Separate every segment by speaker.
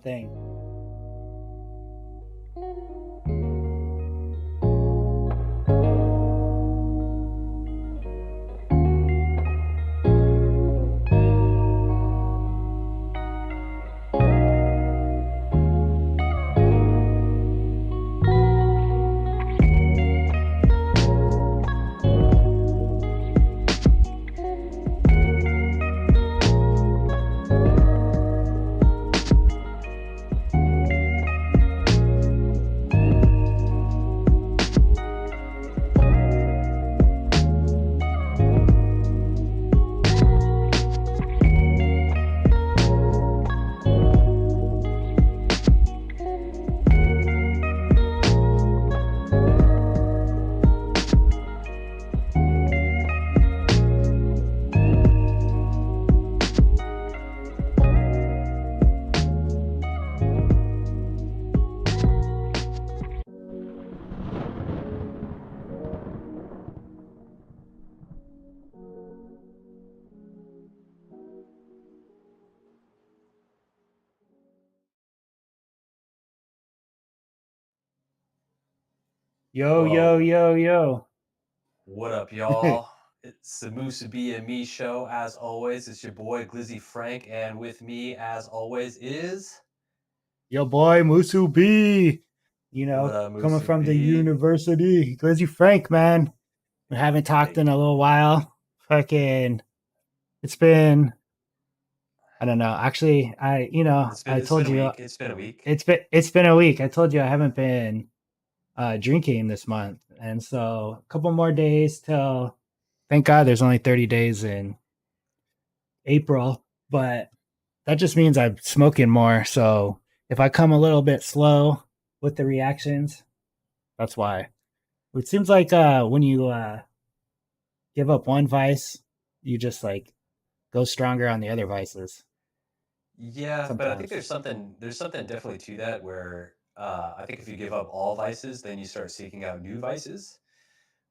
Speaker 1: thing. Yo, yo,
Speaker 2: Whoa.
Speaker 1: yo, yo.
Speaker 2: What up, y'all? It's the Musubi and Me show. As always, it's your boy Glizzy Frank, and with me, as always, is
Speaker 1: Yo, boy, Musubi.
Speaker 2: what up,
Speaker 1: Coming from the
Speaker 2: Musubi?
Speaker 1: university. Glizzy Frank, man. We haven't talked in
Speaker 2: Hey,
Speaker 1: a little while. Fucking, it's been, I don't know. Actually,
Speaker 2: it's been
Speaker 1: I
Speaker 2: it's been
Speaker 1: told
Speaker 2: a
Speaker 1: you
Speaker 2: week. It's been a week.
Speaker 1: it's been a week. I told you I haven't been drinking this month. And so a couple more days till, thank God there's only 30 days in April, but that just means I'm smoking more. So if I come a little bit slow with the reactions, that's why. It seems like when you give up one vice, you just like go stronger on the other vices
Speaker 2: Yeah, but I think
Speaker 1: sometimes.
Speaker 2: there's something definitely to that where I think if you give up all vices, then you start seeking out new vices.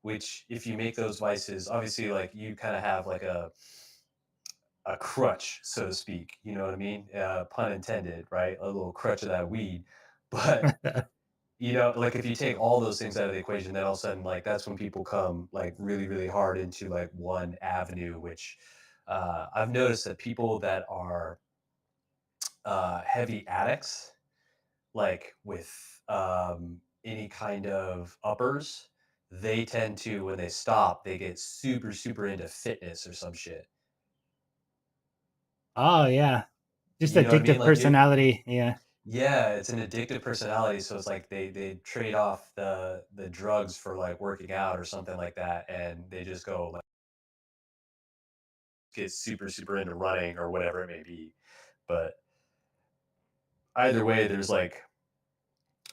Speaker 2: Which, if you make those vices, obviously, like you kind of have like a crutch, so to speak. You know what I mean? Pun intended, right? A little crutch of that weed. But like if you take all those things out of the equation, then all of a sudden, like that's when people come like really, really hard into like one avenue. Which I've noticed that people that are heavy addicts, like with any kind of uppers, they tend to when they stop, they get super, super into fitness or some shit.
Speaker 1: Oh yeah, just
Speaker 2: You know what I mean?
Speaker 1: addictive
Speaker 2: Like you
Speaker 1: personality. Yeah,
Speaker 2: Yeah, it's an addictive personality, so it's like they trade off the drugs for, like, working out or something like that, and they just go, like, get super, super into running or whatever it may be. But either way, there's, like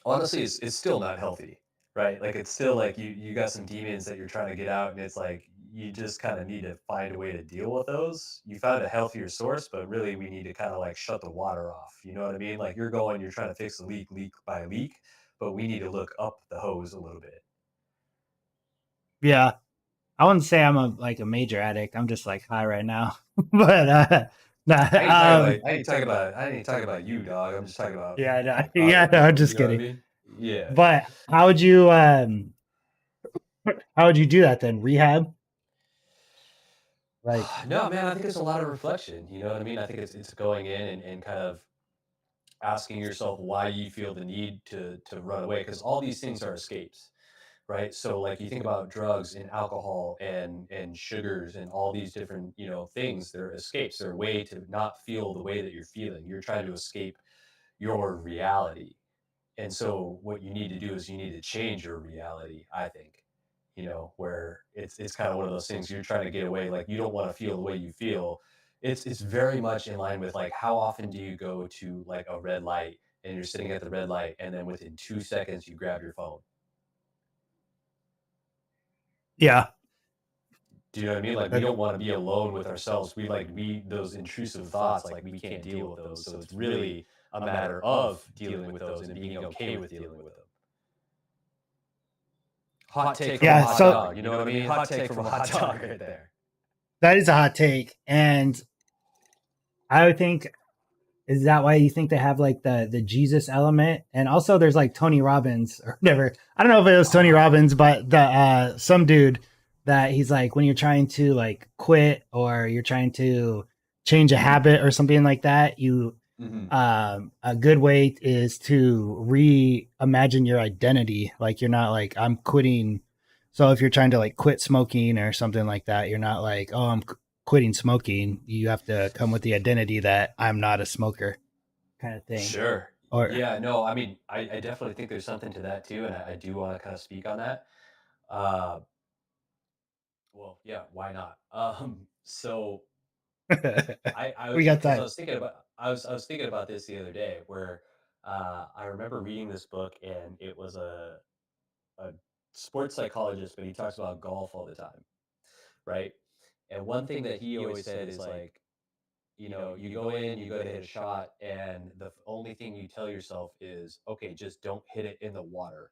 Speaker 2: honestly, it's still not healthy, right? Like, it's still like you got some demons that you're trying to get out, and it's like, you just kinda need to find a way to deal with those. You found a healthier source, but really we need to kinda, like, shut the water off, you know what I mean? Like, you're trying to fix the leak, leak by leak, but we need to look up the hose a little bit.
Speaker 1: yeah. I wouldn't say I'm a major addict. I'm just like high right now, but nah,
Speaker 2: I ain't talking about you, dog. I'm just talking about
Speaker 1: yeah, no,
Speaker 2: other
Speaker 1: yeah, no, I'm
Speaker 2: people, you
Speaker 1: just
Speaker 2: know what I
Speaker 1: kidding.
Speaker 2: mean? Yeah.
Speaker 1: But how would you do that then? Rehab? Like,
Speaker 2: No, man, I think it's a lot of reflection, you know what I mean? I think it's going in and kind of asking yourself why you feel the need to run away, because all these things are escapes, right? So like you think about drugs and alcohol and sugars and all these different, things, they're escapes. They're a way to not feel the way that you're feeling. You're trying to escape your reality. And so what you need to do is you need to change your reality, I think. Where it's kind of one of those things you're trying to get away, like you don't want to feel the way you feel. It's very much in line with like how often do you go to like a red light and you're sitting at the red light and then within 2 seconds you grab your phone.
Speaker 1: yeah,
Speaker 2: Do you know what I mean? Like we
Speaker 1: that,
Speaker 2: don't want to be alone with ourselves. We those intrusive thoughts, like we can't deal with those. So it's really a matter of dealing with those and being okay with dealing with them. Hot take from a
Speaker 1: yeah.
Speaker 2: hot
Speaker 1: So
Speaker 2: dog. You know what I mean? Hot take from a hot dog right there.
Speaker 1: that is a hot take, and I would think. Is that why you think they have like the Jesus element? And also there's like Tony Robbins or whatever. I don't know if it was Tony
Speaker 2: Oh.
Speaker 1: Robbins, but the some dude that he's like when you're trying to like quit or you're trying to change a habit or something like that, you
Speaker 2: Hmm.
Speaker 1: a good way is to reimagine your identity. Like you're not like I'm quitting. So if you're trying to like quit smoking or something like that, you're not like, oh, quitting smoking. You have to come with the identity that I'm not a smoker, kind of thing.
Speaker 2: Sure.
Speaker 1: Or
Speaker 2: Yeah, no, I mean, I definitely think there's something to that too, and I do want to kind of speak on that. Uh, well, yeah, why not? So I
Speaker 1: we got
Speaker 2: because
Speaker 1: time.
Speaker 2: I was thinking about this the other day, where I remember reading this book, and it was a sports psychologist, but he talks about golf all the time, right? And one thing that he always said is like, you go in, you go to hit a shot, and the only thing you tell yourself is, okay, just don't hit it in the water.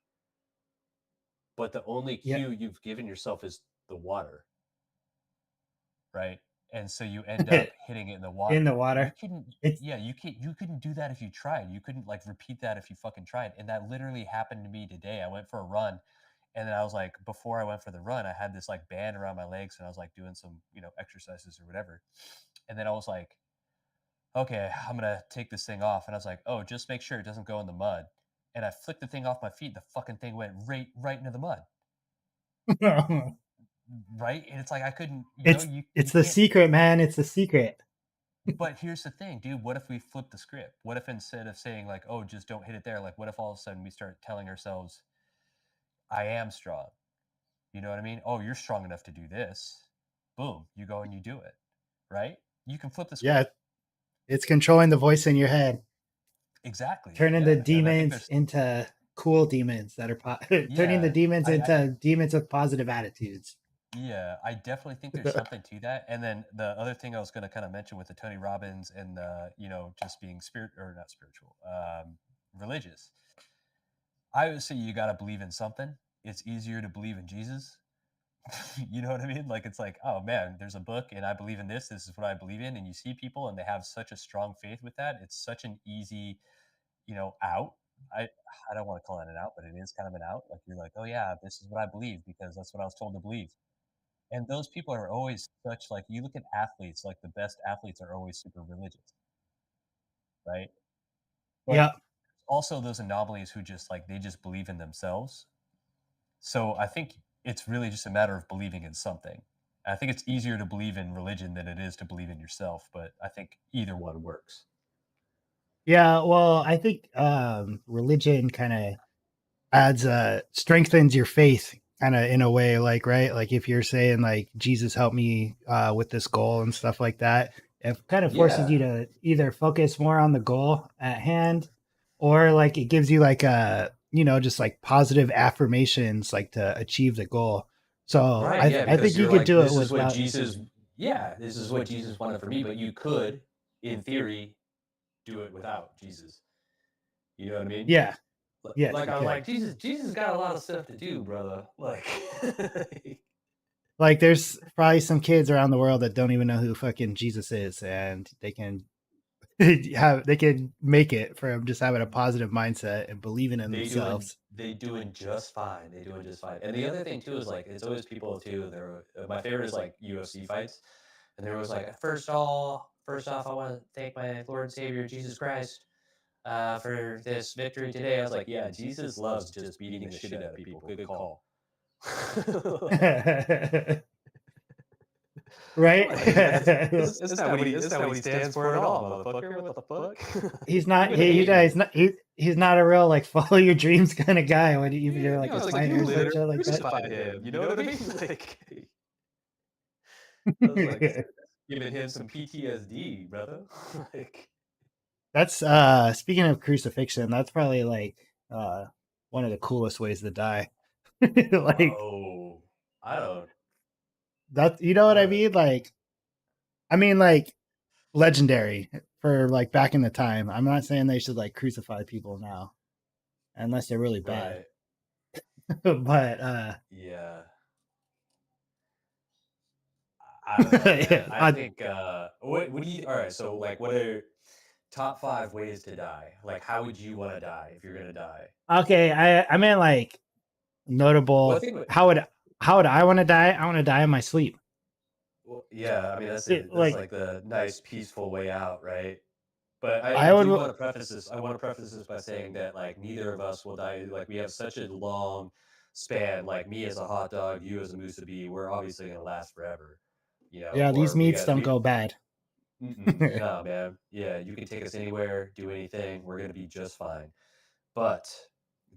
Speaker 2: But the only
Speaker 1: Yeah,
Speaker 2: cue you've given yourself is the water, right? And so you end up hitting it in the water.
Speaker 1: in the
Speaker 2: You
Speaker 1: water.
Speaker 2: couldn't,
Speaker 1: It's
Speaker 2: yeah, you couldn't do that if you tried. You couldn't like repeat that if you fucking tried. And that literally happened to me today. I went for a run, and then I was like, before I went for the run, I had this like band around my legs, and I was like doing some, exercises or whatever. And then I was like, okay, I'm gonna take this thing off. And I was like, oh, just make sure it doesn't go in the mud. And I flicked the thing off my feet. The fucking thing went right into the mud. Right. And it's like I couldn't, you
Speaker 1: it's the
Speaker 2: can't.
Speaker 1: secret, man. It's the secret.
Speaker 2: But here's the thing, dude. What if we flip the script? What if instead of saying like, oh, just don't hit it there, like what if all of a sudden we start telling ourselves, I am strong. You know what I mean? Oh, you're strong enough to do this. Boom, you go and you do it. Right? You can flip the
Speaker 1: Yeah,
Speaker 2: script.
Speaker 1: it's controlling the voice in your head,
Speaker 2: Exactly.
Speaker 1: turning the
Speaker 2: Yeah. And I think
Speaker 1: demons
Speaker 2: there's
Speaker 1: into cool demons that are turning the
Speaker 2: yeah,
Speaker 1: demons
Speaker 2: I
Speaker 1: into demons with positive attitudes.
Speaker 2: yeah, I definitely think there's something to that. And then the other thing I was going to kind of mention with the Tony Robbins and the, just being spirit or not spiritual, religious. I would say you got to believe in something. It's easier to believe in Jesus. You know what I mean? Like it's like, oh man, there's a book and I believe in this. This is what I believe in. And you see people and they have such a strong faith with that. It's such an easy, out. I I don't want to call it an out, but it is kind of an out. Like you're like, oh yeah, this is what I believe because that's what I was told to believe. And those people are always such like you look at athletes, like the best athletes are always super religious, right? But
Speaker 1: Yep.
Speaker 2: also those anomalies who just like they just believe in themselves. So I think it's really just a matter of believing in something. I think it's easier to believe in religion than it is to believe in yourself, but I think either one works.
Speaker 1: Yeah. Well, I think religion kind of adds strengthens your faith kind of in a way, like right, like if you're saying like Jesus help me with this goal and stuff like that, it kind of forces
Speaker 2: Yeah.
Speaker 1: you to either focus more on the goal at hand or like it gives you like a just like positive affirmations like to achieve the goal. So
Speaker 2: Right.
Speaker 1: I
Speaker 2: Yeah.
Speaker 1: I
Speaker 2: Because
Speaker 1: think you
Speaker 2: you're
Speaker 1: could
Speaker 2: like,
Speaker 1: do it
Speaker 2: this is what
Speaker 1: without.
Speaker 2: Jesus, yeah, this is what Jesus wanted for me. But you could, in theory, do it without Jesus. You know what I mean?
Speaker 1: Yeah, yeah,
Speaker 2: Like
Speaker 1: you
Speaker 2: I'm
Speaker 1: could.
Speaker 2: like, Jesus got a lot of stuff to do, brother. Like,
Speaker 1: Like there's probably some kids around the world that don't even know who fucking Jesus is and they can they can make it from just having a positive mindset and believing in themselves.
Speaker 2: they doing just fine. They doing just fine. And the other thing too is like it's always people too. They're my favorite is like UFC fights, and they're always like, first off, I want to thank my Lord and Savior Jesus Christ for this victory today. I was like, yeah, Jesus loves just beating the shit out of people. Good call.
Speaker 1: Right?
Speaker 2: Like, that's not what he stands for at all, motherfucker. What the fuck?
Speaker 1: he's
Speaker 2: You
Speaker 1: not
Speaker 2: been
Speaker 1: he's
Speaker 2: hating.
Speaker 1: not he's not a real like follow your dreams kind of guy when
Speaker 2: Yeah,
Speaker 1: you're like
Speaker 2: no,
Speaker 1: a
Speaker 2: it's like
Speaker 1: fighter
Speaker 2: you
Speaker 1: or some
Speaker 2: literally
Speaker 1: shit like that.
Speaker 2: crucified him. You know what I mean? Like, I was like, giving him some PTSD, brother. Like,
Speaker 1: That's speaking of crucifixion, that's probably like uh one of the coolest ways to die. Like
Speaker 2: whoa. I don't,
Speaker 1: that, you know what
Speaker 2: I
Speaker 1: I
Speaker 2: don't,
Speaker 1: mean? Like I mean like legendary for like back in the time. I'm not saying they should like crucify people now unless they're really bad.
Speaker 2: right.
Speaker 1: But
Speaker 2: Yeah. I don't know, man. I
Speaker 1: I,
Speaker 2: think, what do you, all right. So, like, what are, top 5 ways to die. Like, how would you want to die if you're gonna die?
Speaker 1: Okay, I meant like
Speaker 2: Well, I
Speaker 1: notable.
Speaker 2: think,
Speaker 1: How would I want to die? I want to die in my sleep.
Speaker 2: well, yeah, I mean that's
Speaker 1: Like
Speaker 2: like the nice peaceful way out, right? But I
Speaker 1: I
Speaker 2: do
Speaker 1: would.
Speaker 2: want to preface this. I want to preface this by saying that like neither of us will die. Like we have such a long span. Like me as a hot dog, you as a Musubi, we're obviously gonna last forever.
Speaker 1: Yeah, these
Speaker 2: Or we
Speaker 1: meats
Speaker 2: got
Speaker 1: don't
Speaker 2: we
Speaker 1: go bad.
Speaker 2: no, man. Yeah, you can take us anywhere, do anything. We're gonna be just fine. But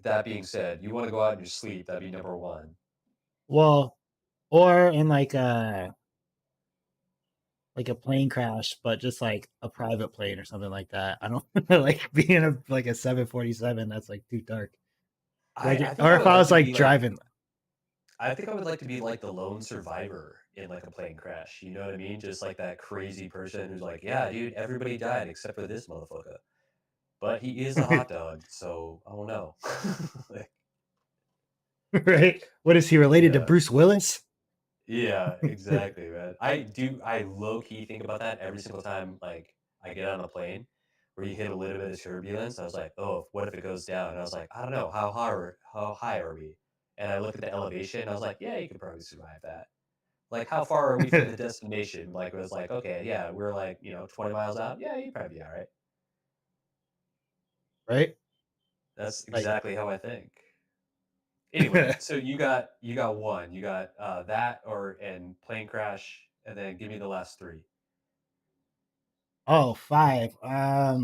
Speaker 2: that being said, you want to go out in your sleep. That'd be number one.
Speaker 1: Well, or in like a plane crash, but just like a private plane or something like that. I don't like being a like a 747. That's like too dark.
Speaker 2: I think
Speaker 1: Or
Speaker 2: I
Speaker 1: if
Speaker 2: would
Speaker 1: I
Speaker 2: like
Speaker 1: was
Speaker 2: to
Speaker 1: like
Speaker 2: be like
Speaker 1: driving,
Speaker 2: I think I would like to be like the lone survivor in like a plane crash. You know what I mean? Just like that crazy person who's like, yeah, dude, everybody died except for this motherfucker. But he is a hot dog, so I don't know. Like,
Speaker 1: right? What is he related to
Speaker 2: yeah.
Speaker 1: Bruce Willis?
Speaker 2: Yeah, exactly, man. I low key think about that every single time like I get on a plane where you hit a little bit of turbulence. I was like, oh, what if it goes down? And I was like, I don't know, how high are we? And I looked at the elevation, and I was like, yeah, you could probably survive that. Like, how far are we from the destination? Like, it was like, okay, yeah, we're like, 20 miles out. Yeah, you'd probably be all right.
Speaker 1: Right?
Speaker 2: That's
Speaker 1: Like,
Speaker 2: exactly how I think. Anyway, so you got one, you got that or and plane crash, and then give me the last three.
Speaker 1: oh, five. I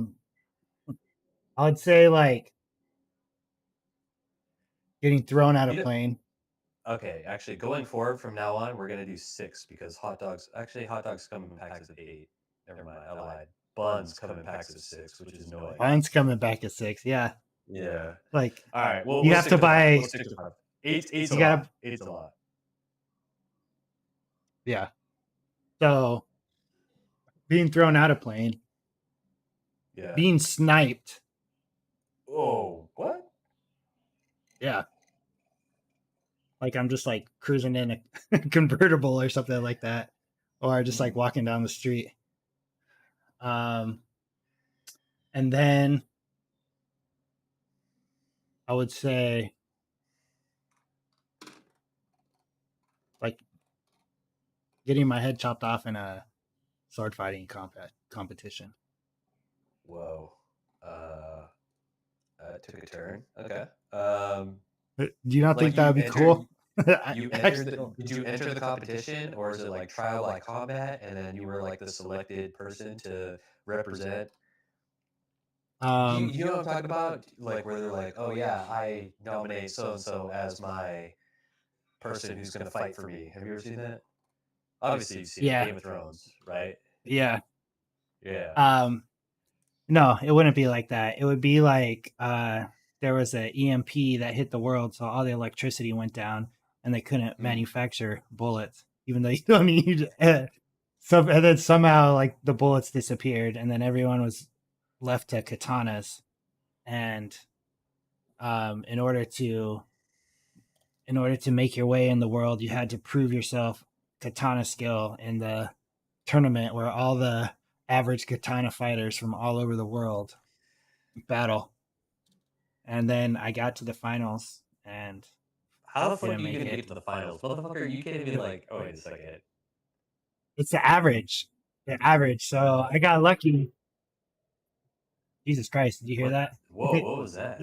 Speaker 1: would say like getting thrown out of
Speaker 2: You know,
Speaker 1: plane.
Speaker 2: okay, actually, going forward from now on, we're gonna do six because hot dogs come in packs of eight. Never mind, I lied. Buns come in packs of six, which is annoying.
Speaker 1: Mine's coming back at six. Yeah,
Speaker 2: Yeah.
Speaker 1: like
Speaker 2: All right. Well,
Speaker 1: you
Speaker 2: we'll
Speaker 1: have
Speaker 2: stick
Speaker 1: to
Speaker 2: to five. We'll
Speaker 1: buy.
Speaker 2: stick to five. Eight's a
Speaker 1: You
Speaker 2: lot.
Speaker 1: gotta.
Speaker 2: Eight's a lot.
Speaker 1: Yeah. So being thrown out of plane,
Speaker 2: Yeah.
Speaker 1: being sniped.
Speaker 2: Oh, what?
Speaker 1: Yeah, like I'm just like cruising in a convertible or something like that, or just like
Speaker 2: Hmm.
Speaker 1: walking down the street. Um, and then I would say like getting my head chopped off in a sword fighting competition.
Speaker 2: Whoa. Uh, took a turn. Okay. Um,
Speaker 1: Do you not
Speaker 2: like
Speaker 1: think that
Speaker 2: you
Speaker 1: would be
Speaker 2: entered,
Speaker 1: cool? I
Speaker 2: you entered
Speaker 1: actually
Speaker 2: the.
Speaker 1: don't.
Speaker 2: Did you enter the competition, or is it like trial by combat, and then you were like the selected person to represent? You know what I'm talking about? Like where they're like, oh yeah, I nominate so and so as my person who's going to fight for me. Have you ever seen that? Obviously, you've seen it.
Speaker 1: Yeah,
Speaker 2: Game of Thrones, right?
Speaker 1: yeah.
Speaker 2: Yeah.
Speaker 1: Um, no, it wouldn't be like that. It would be like there was a EMP that hit the world, so all the electricity went down, and they couldn't
Speaker 2: Mm.
Speaker 1: manufacture bullets, even though you don't need. Some and then somehow like the bullets disappeared, and then everyone was left to katanas, and um, in order to in order to make your way in the world, you had to prove yourself katana skill in the tournament where all the average katana fighters from all over the world battle. And then I got to the finals and
Speaker 2: How the fuck are
Speaker 1: didn't
Speaker 2: you
Speaker 1: make
Speaker 2: gonna
Speaker 1: it.
Speaker 2: get to the finals, motherfucker? You can't even like. Oh wait a second.
Speaker 1: It's the average, the average. So I got lucky. Jesus Christ, did you hear
Speaker 2: What?
Speaker 1: that?
Speaker 2: Whoa!
Speaker 1: It
Speaker 2: What was that?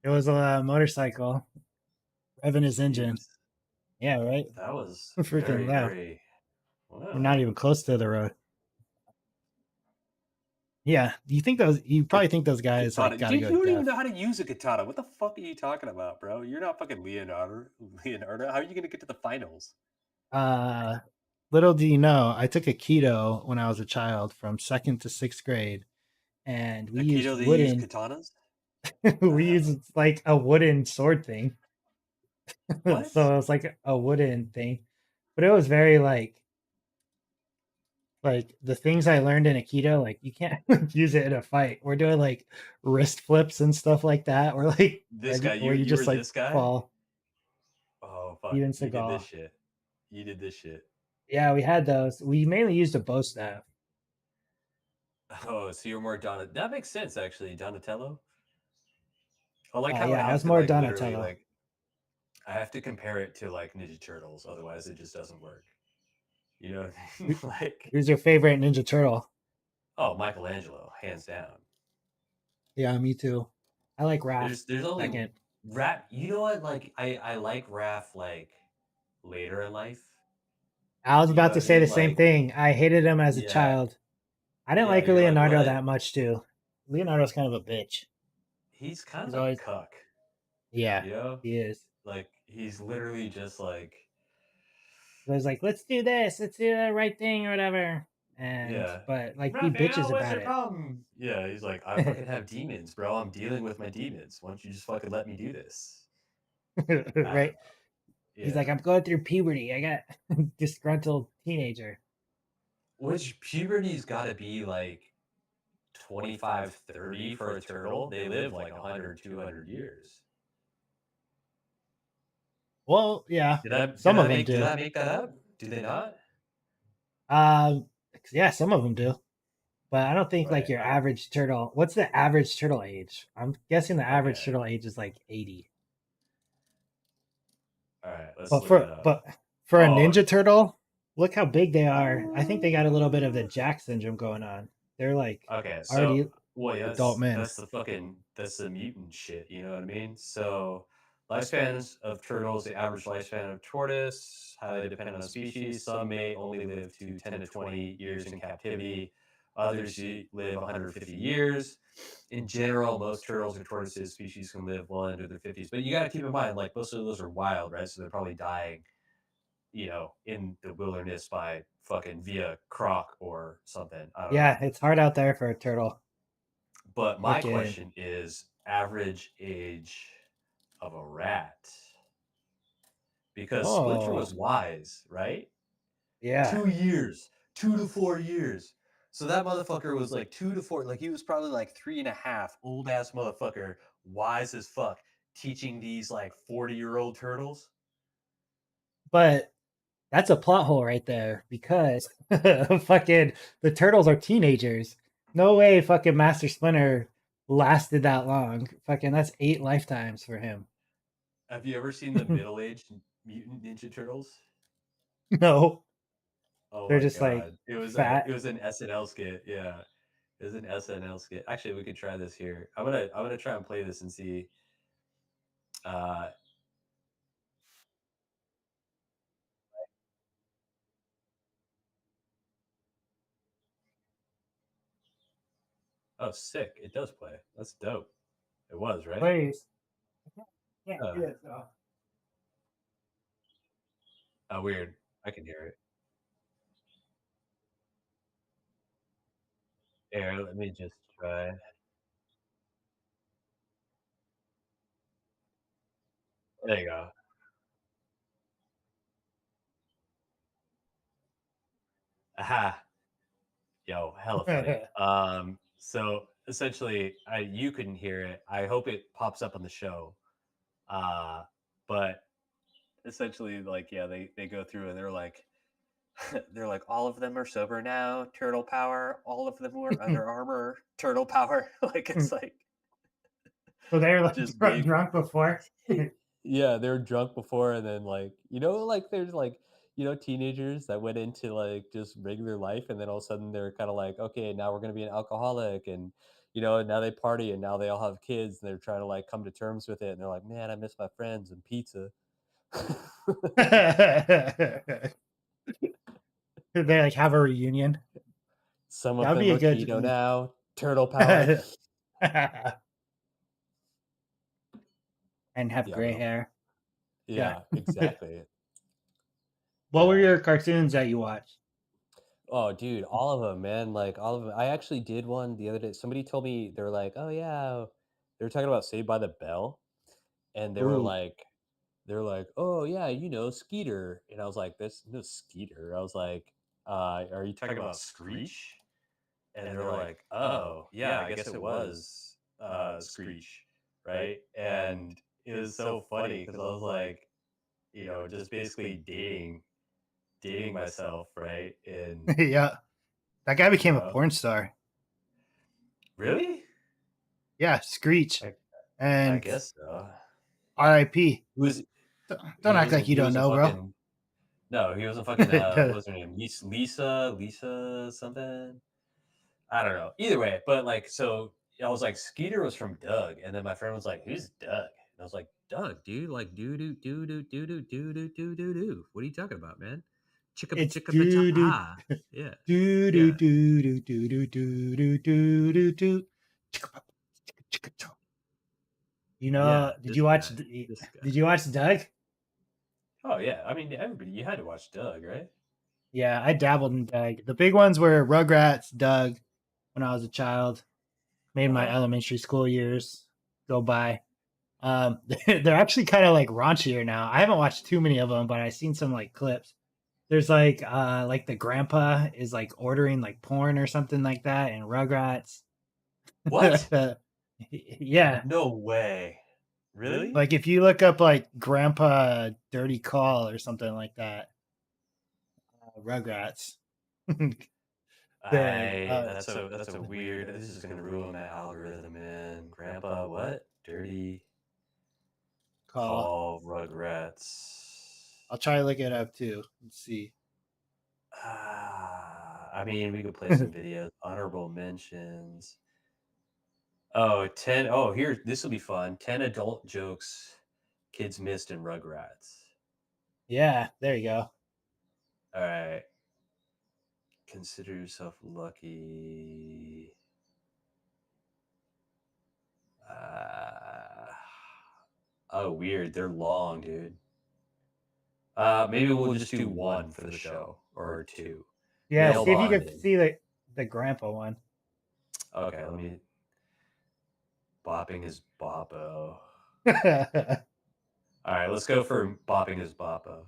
Speaker 1: was a motorcycle revving his engine.
Speaker 2: Jeez,
Speaker 1: Yeah, right.
Speaker 2: that was
Speaker 1: Freaking
Speaker 2: very,
Speaker 1: loud.
Speaker 2: very.
Speaker 1: We're not
Speaker 2: Wow.
Speaker 1: even close to the road. Yeah, you think those? You probably think those guys like
Speaker 2: Katana,
Speaker 1: got to
Speaker 2: dude,
Speaker 1: go
Speaker 2: you don't even
Speaker 1: deaf.
Speaker 2: know how to use a katana. What the fuck are you talking about, bro? You're not fucking Leonardo. Leonardo, how are you gonna get to the finals?
Speaker 1: Uh, Little do you know, I took a keto when I was a child from second to sixth grade, and we used
Speaker 2: Aikido, they use
Speaker 1: wooden.
Speaker 2: katanas. The
Speaker 1: We
Speaker 2: hell?
Speaker 1: used like a wooden sword thing,
Speaker 2: What?
Speaker 1: so it was like a wooden thing, but it was very like the things I learned in Aikido. Like you can't use it in a fight. We're doing like wrist flips and stuff like that. We're like
Speaker 2: This guy,
Speaker 1: where you
Speaker 2: you were
Speaker 1: just like
Speaker 2: this guy?
Speaker 1: fall.
Speaker 2: Oh fuck,
Speaker 1: Steven
Speaker 2: you did this
Speaker 1: Seagal.
Speaker 2: shit. You did this shit.
Speaker 1: Yeah, we had those. We mainly used a bow staff.
Speaker 2: Oh, so you're more that makes sense actually, Donatello. I like how I
Speaker 1: Yeah, I
Speaker 2: have
Speaker 1: was
Speaker 2: to
Speaker 1: more
Speaker 2: like literally
Speaker 1: Donatello.
Speaker 2: like I have to compare it to like Ninja Turtles, otherwise it just doesn't work. You know what I mean?
Speaker 1: Who-
Speaker 2: Like,
Speaker 1: Who's your favorite Ninja Turtle?
Speaker 2: oh, Michelangelo, hands down.
Speaker 1: Yeah, me too. I like Raph
Speaker 2: There's only
Speaker 1: second.
Speaker 2: rap. You know what? Like, I like Raph like later in life.
Speaker 1: I was
Speaker 2: You know
Speaker 1: about
Speaker 2: what
Speaker 1: to
Speaker 2: I
Speaker 1: say
Speaker 2: mean?
Speaker 1: the same
Speaker 2: Like,
Speaker 1: thing. I hated him as a
Speaker 2: yeah,
Speaker 1: child. I didn't
Speaker 2: yeah.
Speaker 1: like
Speaker 2: You're like,
Speaker 1: Leonardo
Speaker 2: what?
Speaker 1: that much too. Leonardo's kind of a bitch.
Speaker 2: He's kind
Speaker 1: He's
Speaker 2: of a
Speaker 1: always
Speaker 2: cuck.
Speaker 1: yeah,
Speaker 2: You know,
Speaker 1: he is.
Speaker 2: like he's literally just like,
Speaker 1: So he's like, let's do the right thing or whatever. And
Speaker 2: yeah.
Speaker 1: but like he bitches
Speaker 2: Raphael, what's
Speaker 1: about
Speaker 2: your
Speaker 1: it.
Speaker 2: problem? Yeah, he's like, I fucking have demons, bro. I'm dealing with my demons. Why don't you just fucking let me do this? I don't
Speaker 1: Right?
Speaker 2: know.
Speaker 1: He's like,
Speaker 2: Yeah.
Speaker 1: I'm going through puberty. I got disgruntled teenager.
Speaker 2: Which puberty's got to be like 25, 30 for a turtle. They live like 100, 200 years.
Speaker 1: Well, yeah,
Speaker 2: Did I
Speaker 1: some of them
Speaker 2: did
Speaker 1: do.
Speaker 2: I make that up? Do they not?
Speaker 1: Um, yeah, some of them do. But I don't think like
Speaker 2: Right.
Speaker 1: your average turtle. What's the average turtle age? I'm guessing the average
Speaker 2: Okay.
Speaker 1: turtle age is like 80.
Speaker 2: All right. Let's
Speaker 1: But
Speaker 2: look it up.
Speaker 1: for a
Speaker 2: Oh,
Speaker 1: ninja turtle, look how big they are. I think they got a little bit of the
Speaker 2: uh,
Speaker 1: Jack syndrome going on. They're like
Speaker 2: okay. So,
Speaker 1: already
Speaker 2: well, yeah,
Speaker 1: adult men.
Speaker 2: that's the mutant shit. You know what I mean? So, lifespans of turtles, the average lifespan of tortoise, highly dependent on species. Some may only live to 10 to 20 years in captivity. Others live 150 years. In general, most turtles or tortoises species can live well into their 50s. But you got to keep in mind, like most of those are wild, right? So they're probably dying, in the wilderness by fucking via croc or something. I don't
Speaker 1: Yeah,
Speaker 2: know.
Speaker 1: it's hard out there for a turtle.
Speaker 2: But my
Speaker 1: Freaking
Speaker 2: question is average age of a rat. Because Splinter
Speaker 1: oh
Speaker 2: was wise, right?
Speaker 1: yeah.
Speaker 2: 2 years, 2 to 4 years. So that motherfucker was like 2 to 4, like he was probably like three and a half, old ass motherfucker, wise as fuck, teaching these like 40-year-old turtles.
Speaker 1: But that's a plot hole right there because fucking the turtles are teenagers. No way fucking Master Splinter lasted that long. Fucking that's 8 lifetimes for him.
Speaker 2: Have you ever seen the middle-aged mutant Ninja Turtles?
Speaker 1: No,
Speaker 2: Oh
Speaker 1: they're
Speaker 2: my
Speaker 1: just like
Speaker 2: god.
Speaker 1: fat.
Speaker 2: It was an SNL skit, yeah. It was an SNL skit. Actually, we could try this here. I'm gonna try and play this and see. Uh, oh, sick! It does play. That's dope. It was right.
Speaker 1: Please. Yeah,
Speaker 2: Uh,
Speaker 1: it is. So.
Speaker 2: oh, weird. I can hear it. Here, let me just try. There you go. Aha! Yo, hella funny. So essentially, you couldn't hear it. I hope it pops up on the show. Uh, but essentially, like, yeah, they go through and they're like, they're like, all of them are sober now. Turtle power. All of them were under armor. Turtle power. Like it's like
Speaker 1: So they were like
Speaker 2: just being.
Speaker 1: drunk before.
Speaker 2: Yeah, they were drunk before, and then like like there's like teenagers that went into like just regular life, and then all of a sudden they're kind of like, okay, now we're gonna be an alcoholic, and now they party, and now they all have kids, and they're trying to like come to terms with it, and they're like, man, I miss my friends and pizza.
Speaker 1: They like have a reunion.
Speaker 2: Some
Speaker 1: That
Speaker 2: of
Speaker 1: would
Speaker 2: them
Speaker 1: be a
Speaker 2: are keto
Speaker 1: good.
Speaker 2: now. Turtle power.
Speaker 1: And have
Speaker 2: Yeah,
Speaker 1: gray
Speaker 2: bro.
Speaker 1: hair. Yeah.
Speaker 2: Yeah, exactly.
Speaker 1: What were
Speaker 2: Yeah.
Speaker 1: your cartoons that you watched?
Speaker 2: Oh, dude, all of them, man, like, all of them. I actually did one the other day. Somebody told me they were like, "Oh, yeah." They were talking about Saved by the Bell, and
Speaker 1: Ooh.
Speaker 2: they were like, "Oh, yeah, Skeeter." And I was like, "There's no Skeeter." I was like, are you talking about Screech?" And they were like, "Oh, yeah, I guess it was, Screech." Right? And it was so funny because I was like, just basically dating myself, right? And,
Speaker 1: Yeah. That guy
Speaker 2: you
Speaker 1: became a
Speaker 2: know
Speaker 1: porn star.
Speaker 2: Really?
Speaker 1: Yeah, Screech
Speaker 2: I I
Speaker 1: and
Speaker 2: guess so.
Speaker 1: R.I.P.
Speaker 2: Who was
Speaker 1: Don't act like you
Speaker 2: he
Speaker 1: don't
Speaker 2: wasn't
Speaker 1: know, bro.
Speaker 2: fucking no, he wasn't fucking, what was her name? Lisa something? I don't know. Either way, but, like, so I was like, Skeeter was from Doug, and then my friend was like, "Who's Doug?" And I was like, "Doug, dude, like, doo doo doo doo doo doo doo doo doo doo doo. What are you talking about, man? Chicka
Speaker 1: It's
Speaker 2: chicka ba
Speaker 1: do do
Speaker 2: ha." Yeah,
Speaker 1: do do
Speaker 2: yeah,
Speaker 1: do do do do do do do do do. You know,
Speaker 2: yeah,
Speaker 1: did you watch
Speaker 2: this guy.
Speaker 1: did you watch Doug?
Speaker 2: Oh, yeah, I mean, everybody you had to watch Doug, right?
Speaker 1: Yeah, I dabbled in Doug. The big ones were Rugrats, Doug when I was a child. Made my
Speaker 2: Uh-huh.
Speaker 1: elementary school years go by. They're actually kind of like raunchier now. I haven't watched too many of them, but I've seen some like clips. There's like the grandpa is like ordering like porn or something like that in Rugrats.
Speaker 2: What?
Speaker 1: Yeah,
Speaker 2: No way. Really?
Speaker 1: like if you look up like grandpa dirty call or something like that, Rugrats. the
Speaker 2: I that's a weird this is gonna ruin my algorithm, man. Grandpa, what? Dirty
Speaker 1: call.
Speaker 2: call Rugrats.
Speaker 1: I'll try to look it up too. Let's see.
Speaker 2: I mean, we could play some videos. Honorable mentions. Oh, 10. Oh, here, this will be fun. 10 adult jokes kids missed in Rugrats.
Speaker 1: Yeah, there you go.
Speaker 2: All right. Consider yourself lucky. Uh, oh, weird. They're long, dude. Maybe we'll just do one for the show or two.
Speaker 1: Yeah,
Speaker 2: Male
Speaker 1: see if you can
Speaker 2: bonding.
Speaker 1: see the grandpa one.
Speaker 2: Okay, let me. Bopping his boppo. All right, let's go for bopping his boppo.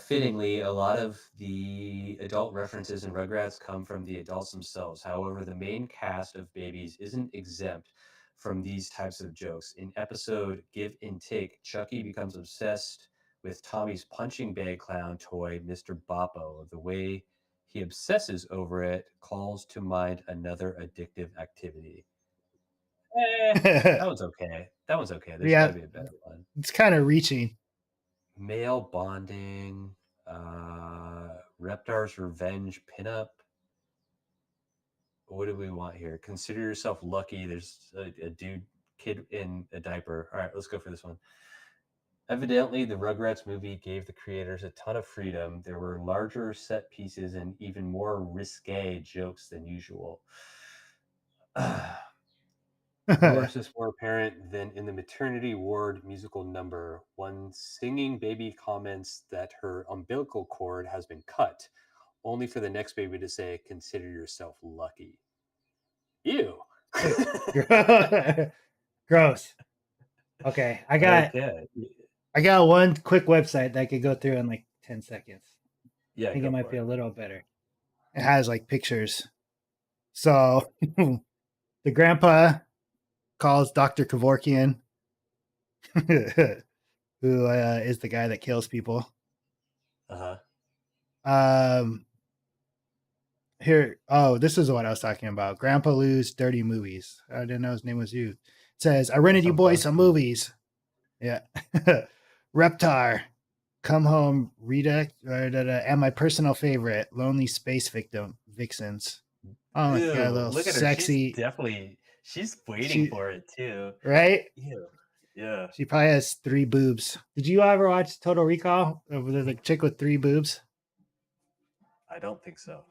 Speaker 2: Fittingly, a lot of the adult references in Rugrats come from the adults themselves. However, the main cast of babies isn't exempt from these types of jokes. In episode Give and Take, Chucky becomes obsessed with Tommy's punching bag clown toy, Mr. Boppo. The way he obsesses over it calls to mind another addictive activity. Eh, that one's okay. That one's okay. There's got to
Speaker 1: Yeah,
Speaker 2: be a better one.
Speaker 1: it's kind of reaching.
Speaker 2: Male bonding, Reptar's revenge pinup. What do we want here? Consider yourself lucky. There's a dude kid in a diaper. All right, let's go for this one. Evidently, the Rugrats movie gave the creators a ton of freedom. There were larger set pieces and even more risque jokes than usual. Nor is this more apparent than in the maternity ward musical number. One singing baby comments that her umbilical cord has been cut, only for the next baby to say, "Consider yourself lucky." Ew.
Speaker 1: Gross. Okay,
Speaker 2: Okay.
Speaker 1: I got one quick website that I could go through in like 10 seconds. I
Speaker 2: Yeah,
Speaker 1: think it
Speaker 2: go
Speaker 1: might
Speaker 2: for
Speaker 1: be
Speaker 2: it.
Speaker 1: a little better. It has like pictures. So the grandpa calls Dr. Kevorkian, who is the guy that kills people.
Speaker 2: Uh huh.
Speaker 1: Um, Here, oh, this is what I was talking about. Grandpa Lou's dirty movies. I didn't know his name was you. It says, I
Speaker 2: That
Speaker 1: rented you
Speaker 2: sounds
Speaker 1: boys some
Speaker 2: dusty.
Speaker 1: movies. Yeah. Reptar, Come Home, Rita, and my personal favorite, Lonely Space Victim, Vixens. Oh my god, a
Speaker 2: Ew.
Speaker 1: little
Speaker 2: Look at her.
Speaker 1: sexy.
Speaker 2: She's waiting
Speaker 1: She
Speaker 2: for it too.
Speaker 1: right?
Speaker 2: Ew. Yeah.
Speaker 1: She probably has three boobs. Did you ever watch Total Recall? There's a chick with three boobs.
Speaker 2: I don't think so.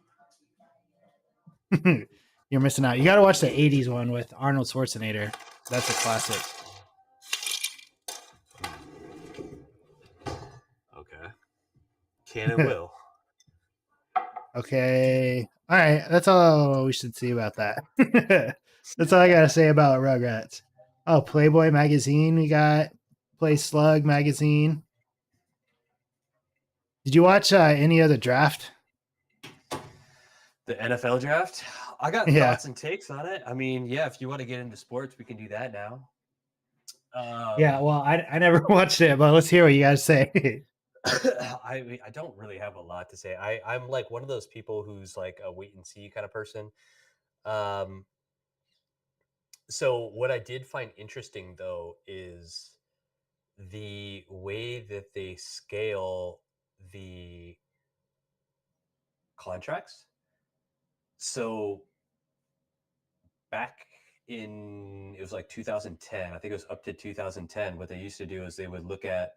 Speaker 1: You're missing out. You got to watch the '80s one with Arnold Schwarzenegger. That's a classic.
Speaker 2: Okay. Can and will.
Speaker 1: Okay. All right. That's all we should see about that. That's all I got to say about Rugrats. Oh, Playboy magazine. We got Play Slug magazine. Did you watch any of the draft?
Speaker 2: The NFL draft? I got
Speaker 1: Yeah.
Speaker 2: thoughts and takes on it. I mean, yeah, if you want to get into sports, we can do that now.
Speaker 1: Yeah.
Speaker 2: Um,
Speaker 1: Well, I never watched it, but let's hear what you guys say.
Speaker 2: I don't really have a lot to say. I'm like one of those people who's like a wait and see kind of person. Um, So what I did find interesting though is the way that they scale the contracts. So back in, it was like 2010, I think it was up to 2010, what they used to do is they would look at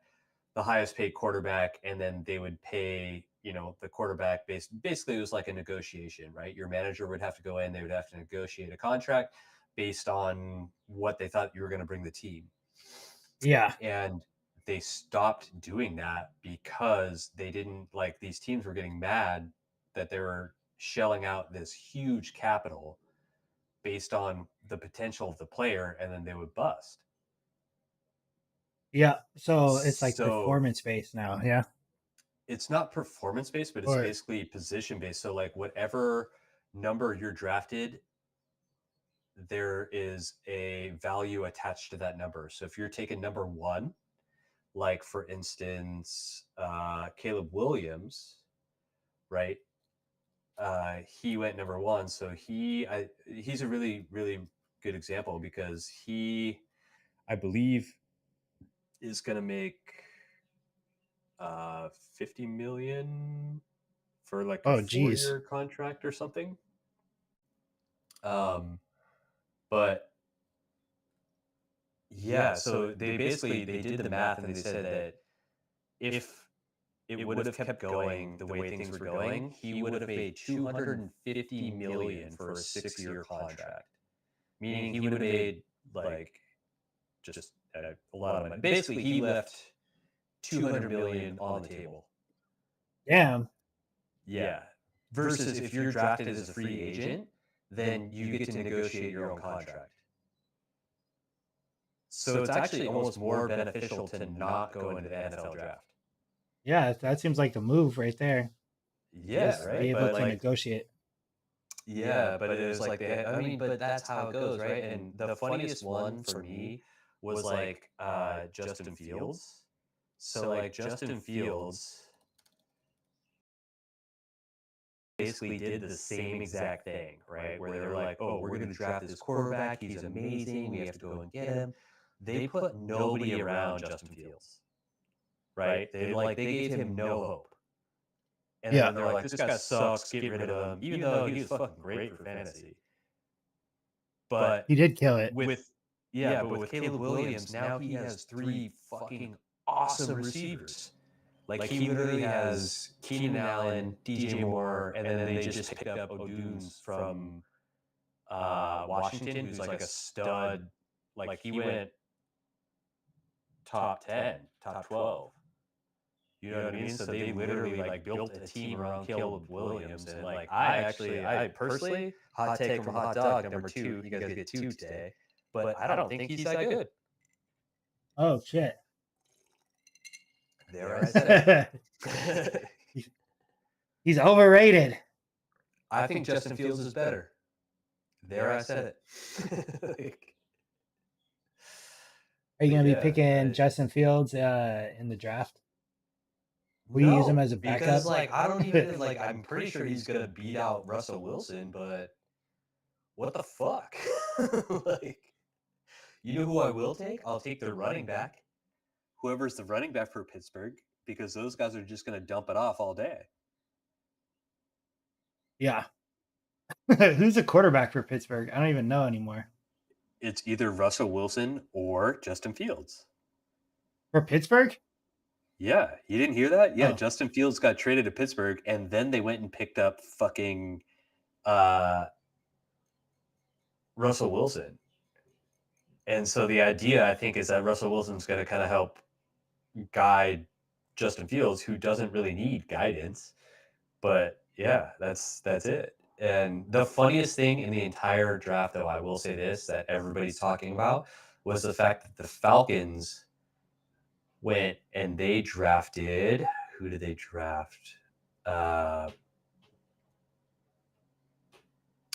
Speaker 2: the highest paid quarterback and then they would pay, the quarterback basically it was like a negotiation, right? Your manager would have to go in, they would have to negotiate a contract based on what they thought you were going to bring the team.
Speaker 1: Yeah.
Speaker 2: And they stopped doing that because they didn't, like, these teams were getting mad that they were shelling out this huge capital based on the potential of the player, and then they would bust.
Speaker 1: Yeah. So it's like
Speaker 2: So
Speaker 1: performance based now. Yeah.
Speaker 2: it's not performance based, but it's
Speaker 1: Or
Speaker 2: basically position based. So like whatever number you're drafted, there is a value attached to that number. So if you're taking number one, like for instance, Caleb Williams, right? He went number one, so he's a really really good example because he, I believe, is going to make 50 million for like a
Speaker 1: oh,
Speaker 2: four
Speaker 1: geez.
Speaker 2: year contract or something. Um, but yeah, so they did the math and they said that if it would have kept going the way things were going, he would have made 250 million for a 6 year contract. Meaning he would have made like just a lot of money. Basically, he left 200 million on the table.
Speaker 1: Damn.
Speaker 2: Yeah. Versus if you're drafted as a free agent, then you get to negotiate your own contract. So it's actually almost more beneficial to not go into the NFL draft.
Speaker 1: Yeah, that seems like the move right there.
Speaker 2: Yeah,
Speaker 1: Is be
Speaker 2: right.
Speaker 1: able
Speaker 2: But
Speaker 1: to
Speaker 2: like,
Speaker 1: negotiate.
Speaker 2: yeah, but it was like I mean, but that's how it goes, right? And the funniest one for me was like Justin Fields. So like Justin Fields basically did the same exact thing, right? Where they were like, "Oh, we're going to draft this quarterback. He's amazing. We have to go and get him." They put nobody around Justin Fields, right? They gave him no hope. And
Speaker 1: Yeah.
Speaker 2: then they're like, "This guy sucks. Get rid of him," even though he was fucking great for fantasy. But
Speaker 1: He did kill it.
Speaker 2: but with Caleb Williams, now he has three fucking awesome receivers. Like he literally has Keenan Allen, DJ Moore, and then they just picked up Odunes from Washington, who's like a stud. Like he went top 10, top 12. You know what I mean? So they literally like built a team around Caleb Williams. And like I personally, hot take from Hot Dog number two. You guys get two today, but I don't think he's that good.
Speaker 1: Oh shit.
Speaker 2: There I said it.
Speaker 1: He's overrated.
Speaker 2: I think Justin Fields is better. There I said it.
Speaker 1: Are you
Speaker 2: But
Speaker 1: gonna be
Speaker 2: yeah,
Speaker 1: picking Justin Fields in the draft? Will you use him
Speaker 2: no,
Speaker 1: as a backup?
Speaker 2: because like I don't even like I'm pretty sure he's gonna beat out Russell Wilson, but what the fuck? Like, you know who I will take? I'll take the running back. Whoever's the running back for Pittsburgh, because those guys are just gonna dump it off all day.
Speaker 1: Yeah. Who's the quarterback for Pittsburgh? I don't even know anymore.
Speaker 2: It's either Russell Wilson or Justin Fields.
Speaker 1: For Pittsburgh?
Speaker 2: Yeah, you didn't hear that? Yeah,
Speaker 1: Oh.
Speaker 2: Justin Fields got traded to Pittsburgh, and then they went and picked up fucking uh, Russell Wilson. And so the idea, I think, is that Russell Wilson's going to kind of help guide Justin Fields, who doesn't really need guidance. But yeah, that's it. And the funniest thing in the entire draft, though, I will say this, that everybody's talking about, was the fact that the Falcons went and they drafted. Who did they draft?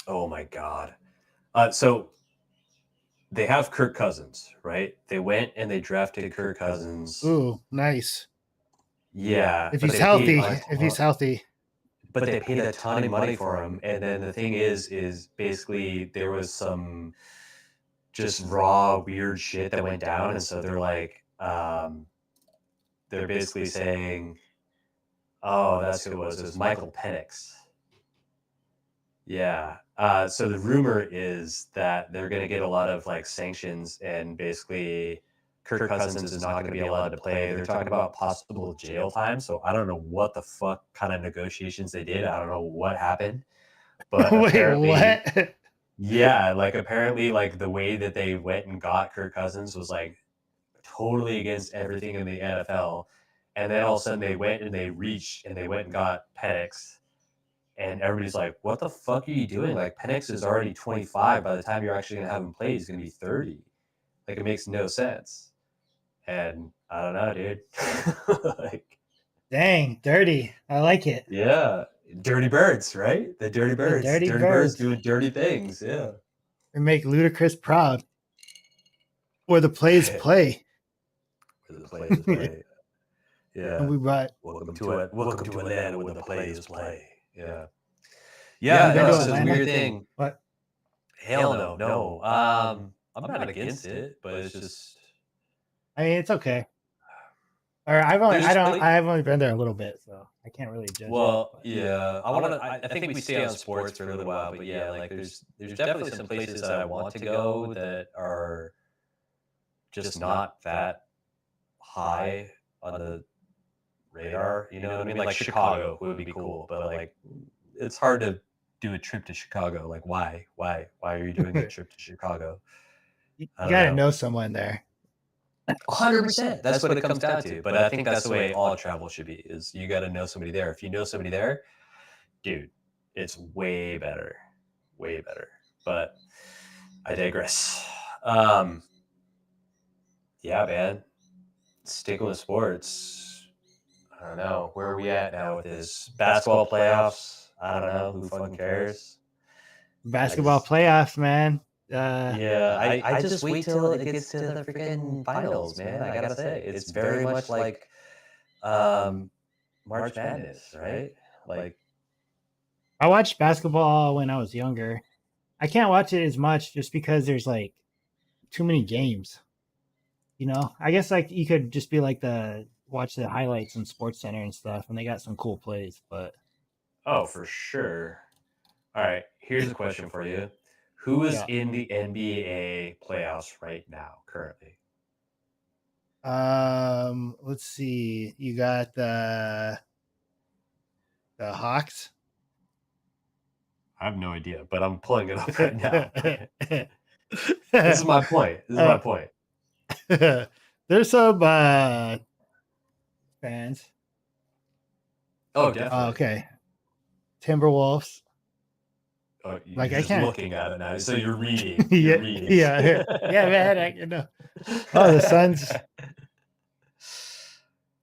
Speaker 2: Oh my God. So they have Kirk Cousins, right? They went and they drafted Kirk Cousins.
Speaker 1: Ooh, nice.
Speaker 2: Yeah.
Speaker 1: If
Speaker 2: but
Speaker 1: he's
Speaker 2: they paid
Speaker 1: healthy.
Speaker 2: a
Speaker 1: If he's
Speaker 2: ton-
Speaker 1: healthy.
Speaker 2: But they paid a ton of money for him. And then the thing is basically there was some just raw weird shit that went down, and so they're like, they're basically saying, oh, that's who it was. It was Michael Penix. Yeah. So the rumor is that they're going to get a lot of like sanctions, and basically Kirk Cousins is not going to be allowed to play. They're talking about possible jail time. So I don't know what the fuck kind of negotiations they did. I don't know what happened, but
Speaker 1: Wait,
Speaker 2: apparently,
Speaker 1: what?
Speaker 2: yeah, like apparently, like the way that they went and got Kirk Cousins was like totally against everything in the NFL. And then all of a sudden they went and they reached and they went and got Penix. And everybody's like, what the fuck are you doing? Like, Penix is already 25. By the time you're actually going to have him play, he's going to be 30. Like, it makes no sense. And I don't know, dude. Like,
Speaker 1: Dang, dirty. I like it.
Speaker 2: yeah. Dirty birds, right? The dirty
Speaker 1: The
Speaker 2: birds.
Speaker 1: dirty
Speaker 2: Dirty birds
Speaker 1: birds.
Speaker 2: doing dirty things. Yeah.
Speaker 1: We make Ludacris proud. Where the plays play.
Speaker 2: Where the players play.
Speaker 1: And
Speaker 2: Yeah.
Speaker 1: we brought.
Speaker 2: Welcome to Atlanta where the players play. Yeah.
Speaker 1: Have
Speaker 2: Yeah,
Speaker 1: you been
Speaker 2: no,
Speaker 1: to
Speaker 2: so the
Speaker 1: Atlanta?
Speaker 2: weird thing,
Speaker 1: What?
Speaker 2: hell no, no. I'm not against it, but it's just
Speaker 1: I mean, it's okay. Or I've only,
Speaker 2: there's
Speaker 1: I
Speaker 2: just
Speaker 1: don't,
Speaker 2: play.
Speaker 1: I've only been there a little bit, so I can't really judge it.
Speaker 2: Well,
Speaker 1: But
Speaker 2: yeah, I think we stay on sports for a little while, but yeah, like there's definitely some places that I want to go that are just not that high on the radar. You know what I mean? Like Chicago would be cool, but like it's hard to do a trip to Chicago. Like why? Why are you doing a trip to Chicago? I
Speaker 1: you
Speaker 2: don't
Speaker 1: got to
Speaker 2: know.
Speaker 1: know someone there.
Speaker 2: 100%. That's what it comes down to. But I think that's the way all travel should be. Is you got to know somebody there. If you know somebody there, dude, it's way better, way better. But I digress. Yeah, man. Sticking with sports. I don't know. Where are we at now with this basketball playoffs? I don't know. Who fucking cares? I
Speaker 1: Basketball
Speaker 2: just,
Speaker 1: playoffs, man. Uh,
Speaker 2: yeah, I just wait till it gets to the freaking finals, man. I gotta say, it's very much like um, March Madness, right? Like,
Speaker 1: I watched basketball when I was younger. I can't watch it as much just because there's like too many games. I guess like you could just be like the watch the highlights on Sports Center and stuff, and they got some cool plays. But
Speaker 2: oh, for sure. All right, here's a question for you. Who is
Speaker 1: yeah,
Speaker 2: in the NBA playoffs right now, currently?
Speaker 1: let's see. You got the Hawks.
Speaker 2: I have no idea, but I'm pulling it up right now. This is my point. This is my point.
Speaker 1: There's some fans.
Speaker 2: Oh,
Speaker 1: Oh,
Speaker 2: definitely.
Speaker 1: okay, Timberwolves.
Speaker 2: Oh,
Speaker 1: Like
Speaker 2: you're
Speaker 1: I
Speaker 2: just
Speaker 1: can't.
Speaker 2: looking at it now. So you're reading. You're
Speaker 1: Yeah,
Speaker 2: reading.
Speaker 1: yeah, yeah, man. I know. Oh, the Suns.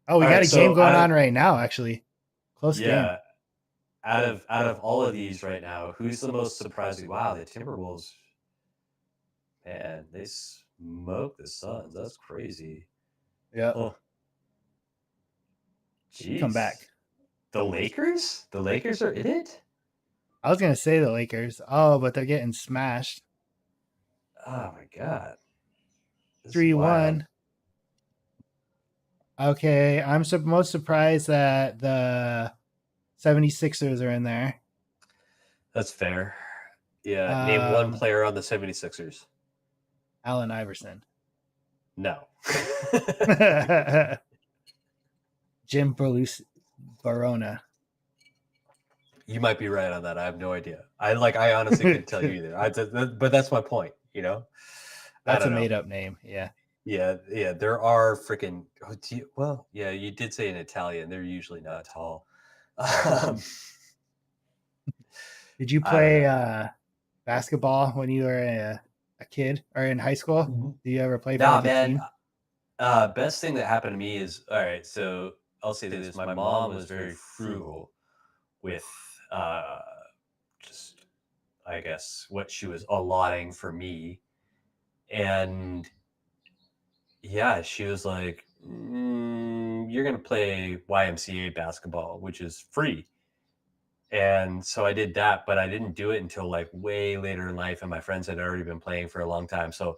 Speaker 1: Oh, we
Speaker 2: All
Speaker 1: got
Speaker 2: right.
Speaker 1: a game
Speaker 2: So
Speaker 1: going on right now. Actually, close game.
Speaker 2: yeah, out of all of these right now, who's the most surprising? Wow, the Timberwolves, man, they smoke the Suns. That's crazy.
Speaker 1: Yeah,
Speaker 2: Huh.
Speaker 1: come
Speaker 2: Jeez.
Speaker 1: back.
Speaker 2: The Lakers? The Lakers are in it?
Speaker 1: I was gonna say the Lakers. Oh, but they're getting smashed.
Speaker 2: Oh my god. This is
Speaker 1: 3-1.
Speaker 2: wild.
Speaker 1: Okay, I'm most surprised that the 76ers are in there.
Speaker 2: That's fair. Yeah, name one
Speaker 1: Um,
Speaker 2: player on the 76ers.
Speaker 1: Allen Iverson.
Speaker 2: No.
Speaker 1: Jim Barona.
Speaker 2: You might be right on that. I have no idea. I honestly couldn't tell you either. But that's my point, you know? I
Speaker 1: That's a
Speaker 2: don't know.
Speaker 1: made up name. Yeah.
Speaker 2: Yeah, there are freaking well, yeah, you did say in Italian. They're usually not tall. Um,
Speaker 1: Did you
Speaker 2: I don't
Speaker 1: play
Speaker 2: know.
Speaker 1: basketball when you were a kid or in high school? Did you ever play for
Speaker 2: Nah,
Speaker 1: like a
Speaker 2: man.
Speaker 1: team?
Speaker 2: Best thing that happened to me is all right. So I'll say this: my mom was very frugal with uh, just, I guess, what she was allotting for me, and yeah, she was like, "You're gonna play YMCA basketball, which is free." And so I did that, but I didn't do it until like way later in life, and my friends had already been playing for a long time. So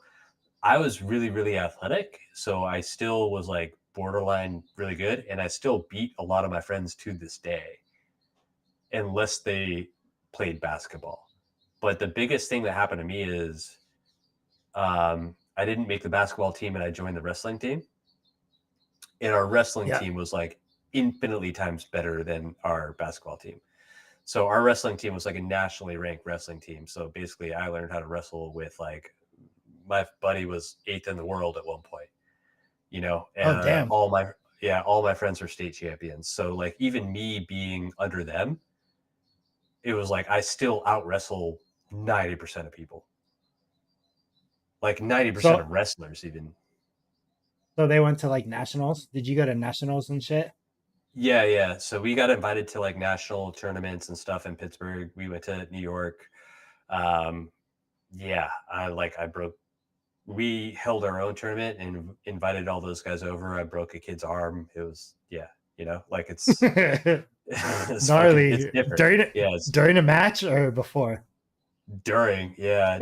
Speaker 2: I was really, really athletic. So I still was like borderline really good, and I still beat a lot of my friends to this day, unless they played basketball. But the biggest thing that happened to me is I didn't make the basketball team, and I joined the wrestling team. And our wrestling
Speaker 1: Yeah.
Speaker 2: team was like infinitely times better than our basketball team. So our wrestling team was like a nationally ranked wrestling team. So basically, I learned how to wrestle with like my buddy was eighth in the world at one point,
Speaker 1: Oh,
Speaker 2: and
Speaker 1: damn.
Speaker 2: all my friends were state champions. So like even me being under them, it was like I still out wrestle 90% of people, like 90%
Speaker 1: So,
Speaker 2: of wrestlers even.
Speaker 1: so they went to like nationals. Did you go to nationals and shit?
Speaker 2: Yeah, yeah. So we got invited to like national tournaments and stuff in Pittsburgh. We went to New York. Um, yeah, I broke. We held our own tournament and invited all those guys over. I broke a kid's arm. It was like it's fucking it's
Speaker 1: Gnarly.
Speaker 2: different.
Speaker 1: During
Speaker 2: Yeah, it's
Speaker 1: during a match or before?
Speaker 2: during. It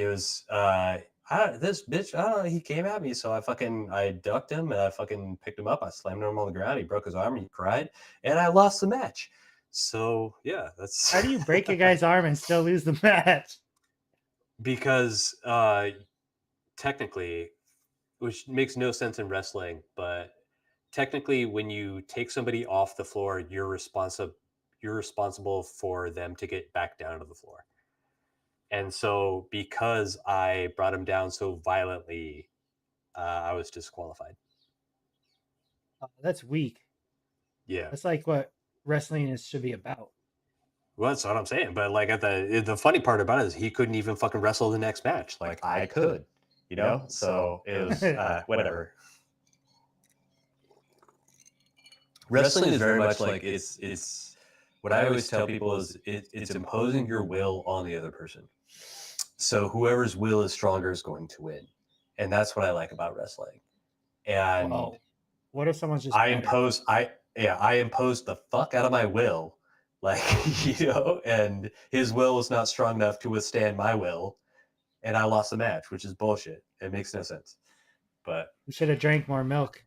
Speaker 2: was this bitch, I don't know, he came at me, so I ducked him and I fucking picked him up. I slammed him on the ground. He broke his arm, he cried, and I lost the match. So yeah, that's
Speaker 1: How do you break a guy's arm and still lose the match?
Speaker 2: because technically, which makes no sense in wrestling, but technically when you take somebody off the floor, you're responsible for them to get back down to the floor. And so because I brought him down so violently, I was disqualified.
Speaker 1: That's weak.
Speaker 2: Yeah.
Speaker 1: That's like what wrestling is should be about.
Speaker 2: Well, that's what I'm saying. But like at the funny part about it is he couldn't even fucking wrestle the next match. Like I could, So it was whatever. Wrestling is very much like it's what I always tell people is it's imposing your will on the other person. So whoever's will is stronger is going to win. And that's what I like about wrestling. And
Speaker 1: Whoa. What if someone's just
Speaker 2: I
Speaker 1: better?
Speaker 2: impose I imposed the fuck out of my will, like and his will was not strong enough to withstand my will, and I lost the match, which is bullshit. It makes no sense. But
Speaker 1: You should have drank more milk.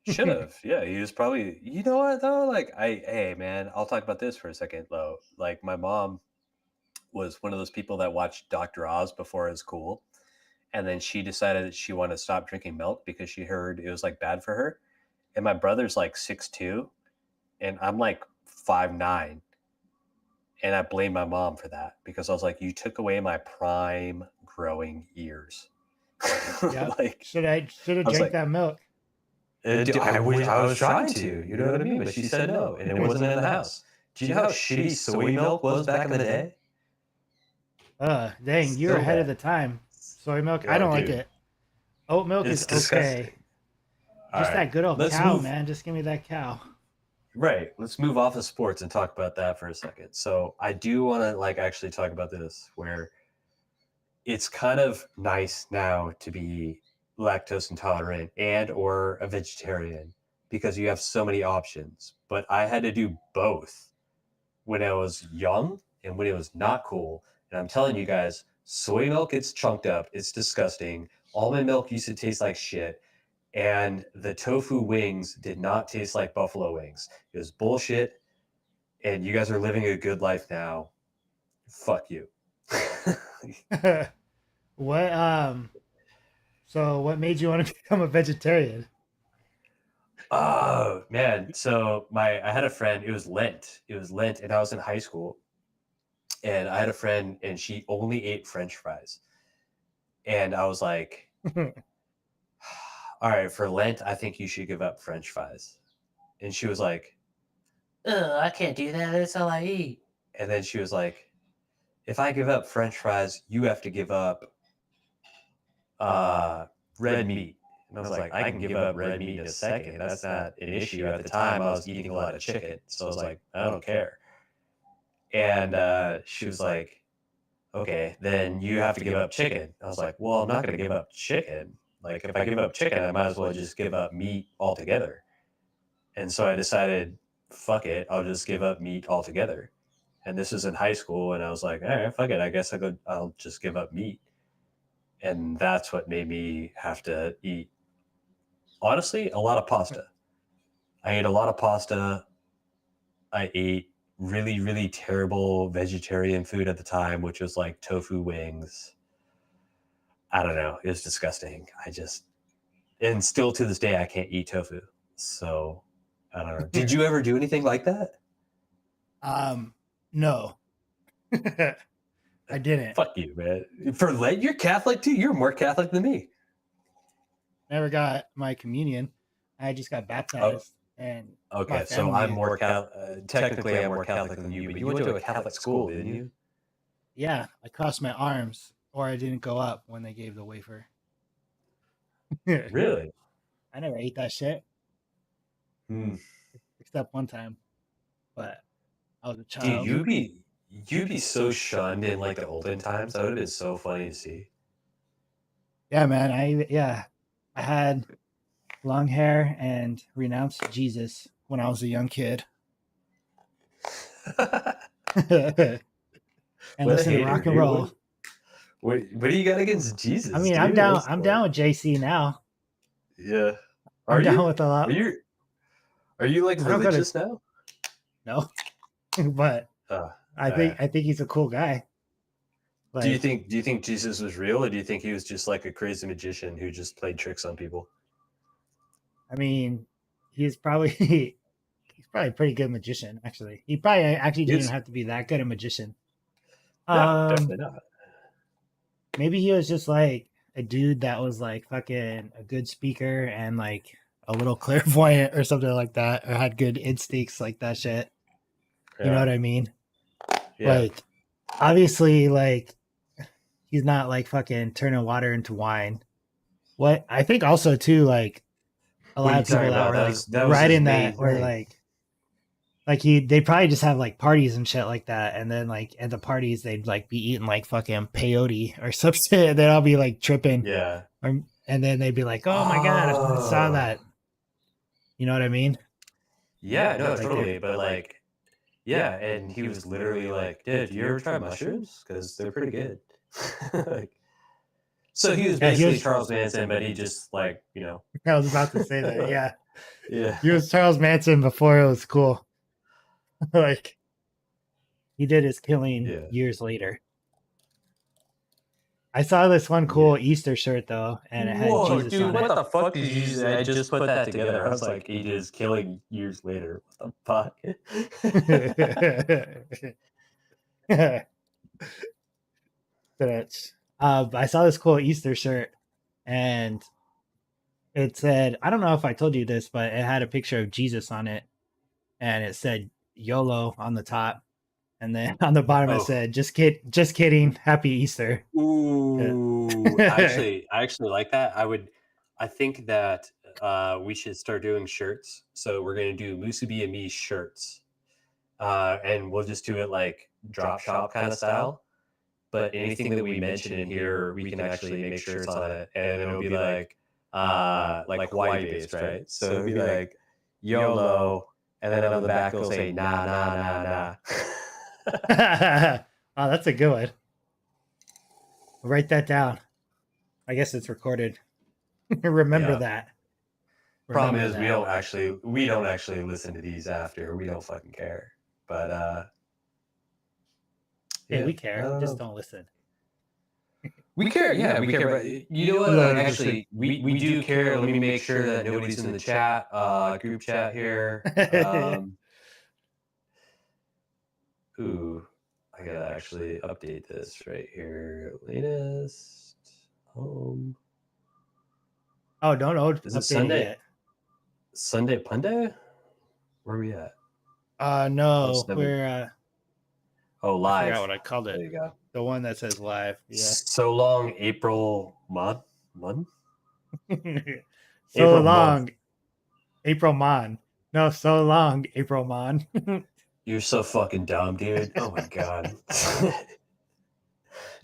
Speaker 2: should have. Yeah, he was probably, you know what though? Like hey man, I'll talk about this for a second though. Like my mom was one of those people that watched Dr. Oz before it was cool. And then she decided that she wanted to stop drinking milk because she heard it was like bad for her. And my brother's like 6'2", and I'm like 5'9", and I blame my mom for that because I was like, you took away my prime growing years.
Speaker 1: Yep.
Speaker 2: Like
Speaker 1: Should have
Speaker 2: I was
Speaker 1: drank
Speaker 2: like,
Speaker 1: that milk.
Speaker 2: I was trying to, you know what I mean? But she said no, and it wasn't in the house. Do you know how shitty soy milk was back in the day?
Speaker 1: Dang, you're
Speaker 2: So
Speaker 1: ahead of
Speaker 2: bad.
Speaker 1: the time. Soy milk, I
Speaker 2: Oh,
Speaker 1: don't like
Speaker 2: dude,
Speaker 1: it. Oat milk is
Speaker 2: it's
Speaker 1: okay.
Speaker 2: disgusting. All
Speaker 1: Just
Speaker 2: right,
Speaker 1: that good old
Speaker 2: let's
Speaker 1: cow,
Speaker 2: move.
Speaker 1: man. Just give me that cow.
Speaker 2: Right, let's move off of sports and talk about that for a second. So I do want to like actually talk about this, where it's kind of nice now to be lactose intolerant and or a vegetarian because you have so many options. But I had to do both when I was young and when it was not cool. And I'm telling you guys, soy milk gets chunked up. It's disgusting. Almond milk used to taste like shit. And the tofu wings did not taste like buffalo wings. It was bullshit. And you guys are living a good life now. Fuck you.
Speaker 1: What so what made you want to become a vegetarian?
Speaker 2: Oh man! So I had a friend. It was Lent. It was Lent, and I was in high school. And I had a friend, and she only ate French fries. And I was like, "All right, for Lent, I think you should give up French fries." And she was like, "Oh, I can't do that. That's all I eat." And then she was like, "If I give up French fries, you have to give up uh, red meat." And I was like, I can give up red meat in a second. That's not an issue. At the time, I was eating a lot of chicken. So I was like, I don't care. And she was like, okay, then you have to give up chicken. I was like, well, I'm not going to give up chicken. Like, if I give up chicken, I might as well just give up meat altogether. And so I decided, fuck it, I'll just give up meat altogether. And this was in high school, and I was like, all right, fuck it, I guess I'll just give up meat. And that's what made me have to eat, honestly, a lot of pasta. I ate a lot of pasta. I ate really, really terrible vegetarian food at the time, which was like tofu wings. I don't know. It was disgusting. And still to this day, I can't eat tofu. So I don't know. Did you ever do anything like that?
Speaker 1: No, I didn't.
Speaker 2: Fuck you, man. For Lent, you're Catholic too. You're more Catholic than me.
Speaker 1: Never got my communion. I just got
Speaker 2: Oh,
Speaker 1: baptized, and my
Speaker 2: okay. So I'm
Speaker 1: family.
Speaker 2: more Catholic. Technically, I'm more Catholic than you, but you went to a Catholic school, didn't you?
Speaker 1: Yeah, I crossed my arms, or I didn't go up when they gave the wafer. I
Speaker 2: Really?
Speaker 1: never ate that shit
Speaker 2: Hmm.
Speaker 1: except one time, but I was a
Speaker 2: Dude,
Speaker 1: child.
Speaker 2: you'd be so shunned in like the olden times. That would have been so funny to see.
Speaker 1: Yeah, man. I had long hair and renounced Jesus when I was a young kid, and
Speaker 2: What a
Speaker 1: listened to
Speaker 2: hater,
Speaker 1: rock and
Speaker 2: dude.
Speaker 1: roll.
Speaker 2: What do you got against
Speaker 1: I
Speaker 2: Jesus,
Speaker 1: mean,
Speaker 2: dude?
Speaker 1: I'm down with JC now.
Speaker 2: Yeah.
Speaker 1: I'm
Speaker 2: Are
Speaker 1: down
Speaker 2: you?
Speaker 1: with a
Speaker 2: Are
Speaker 1: lot.
Speaker 2: you? Are you like
Speaker 1: I don't go to
Speaker 2: religious now?
Speaker 1: no, but
Speaker 2: Uh, uh,
Speaker 1: I think he's a cool guy. Like,
Speaker 2: do you think Jesus was real, or do you think he was just like a crazy magician who just played tricks on people?
Speaker 1: I mean, he's probably he's probably a pretty good magician. Actually, he probably actually didn't
Speaker 2: He's
Speaker 1: have to be that good a magician.
Speaker 2: no,
Speaker 1: Um,
Speaker 2: definitely not.
Speaker 1: maybe he was just like a dude that was like fucking a good speaker and like a little clairvoyant or something like that, or had good instincts like that shit. You know
Speaker 2: Yeah,
Speaker 1: what I mean?
Speaker 2: yeah.
Speaker 1: Like, obviously, like he's not like fucking turning water into wine. What I think also too, like a
Speaker 2: What are
Speaker 1: lot
Speaker 2: you
Speaker 1: of people
Speaker 2: talking
Speaker 1: that
Speaker 2: about?
Speaker 1: were like
Speaker 2: That was his
Speaker 1: riding
Speaker 2: main
Speaker 1: that were
Speaker 2: thing.
Speaker 1: like they probably just have like parties and shit like that, and then like at the parties they'd like be eating like fucking peyote or some shit, and they'd all be like tripping,
Speaker 2: Yeah.
Speaker 1: and then they'd be like, "Oh my god, I saw
Speaker 2: Oh,
Speaker 1: that." You know what I mean?
Speaker 2: yeah. No,
Speaker 1: Like they
Speaker 2: totally. But like, yeah, and he was literally like, "Dude, do you ever try mushrooms? Because they're pretty good." Like, so he was
Speaker 1: yeah, he
Speaker 2: basically
Speaker 1: was.
Speaker 2: Charles Manson, but he just like
Speaker 1: I was about to say that. Yeah,
Speaker 2: yeah.
Speaker 1: he was Charles Manson before it was cool. Like he did his killing
Speaker 2: Yeah.
Speaker 1: years later. I saw this one
Speaker 2: Yeah.
Speaker 1: cool Easter shirt though, and it had
Speaker 2: Whoa,
Speaker 1: Jesus
Speaker 2: dude,
Speaker 1: on
Speaker 2: what
Speaker 1: it.
Speaker 2: the fuck did you just, I just put that together. I was like, he is killing years later. What the fuck?
Speaker 1: I saw this cool Easter shirt, and it said, I don't know if I told you this, but it had a picture of Jesus on it, and it said YOLO on the top, and then on the bottom it
Speaker 2: Oh,
Speaker 1: said, just kidding, Happy Easter. Yeah.
Speaker 2: ooh, I actually like that. I think that we should start doing shirts. So we're gonna do Musubi and me shirts, and we'll just do it like drop shop kind of style. But anything that we mention in here, we can actually make shirts on it, and it'll be like Hawaii based, right? So it'll be like YOLO, and then on the back it'll say nah nah nah nah.
Speaker 1: Oh, that's a good one. I'll write that down. I guess it's recorded. Remember
Speaker 2: Yeah.
Speaker 1: that.
Speaker 2: Problem
Speaker 1: Remember
Speaker 2: is
Speaker 1: that.
Speaker 2: we don't actually listen to these after. We don't fucking care. But
Speaker 1: Hey,
Speaker 2: yeah,
Speaker 1: we
Speaker 2: I
Speaker 1: care.
Speaker 2: don't
Speaker 1: Just
Speaker 2: know.
Speaker 1: don't listen.
Speaker 2: We care, yeah, we care. But you know what?
Speaker 1: You
Speaker 2: Like,
Speaker 1: don't listen.
Speaker 2: actually, we do care. Let me make sure that nobody's in the chat, group chat here. Ooh, I gotta actually update this right here. Latest home.
Speaker 1: Oh, don't
Speaker 2: Is it
Speaker 1: update it
Speaker 2: Sunday?
Speaker 1: yet.
Speaker 2: Sunday Punday? Where are we at? Oh,
Speaker 1: No,
Speaker 2: seven.
Speaker 1: we're
Speaker 2: Oh,
Speaker 1: I forgot
Speaker 2: live.
Speaker 1: what I called
Speaker 2: There
Speaker 1: it.
Speaker 2: you go.
Speaker 1: The one that says live. Yeah.
Speaker 2: So long, April month. Month?
Speaker 1: So
Speaker 2: April month.
Speaker 1: long, April Mon. No, so long, April Mon.
Speaker 2: You're so fucking dumb, dude. Oh my god.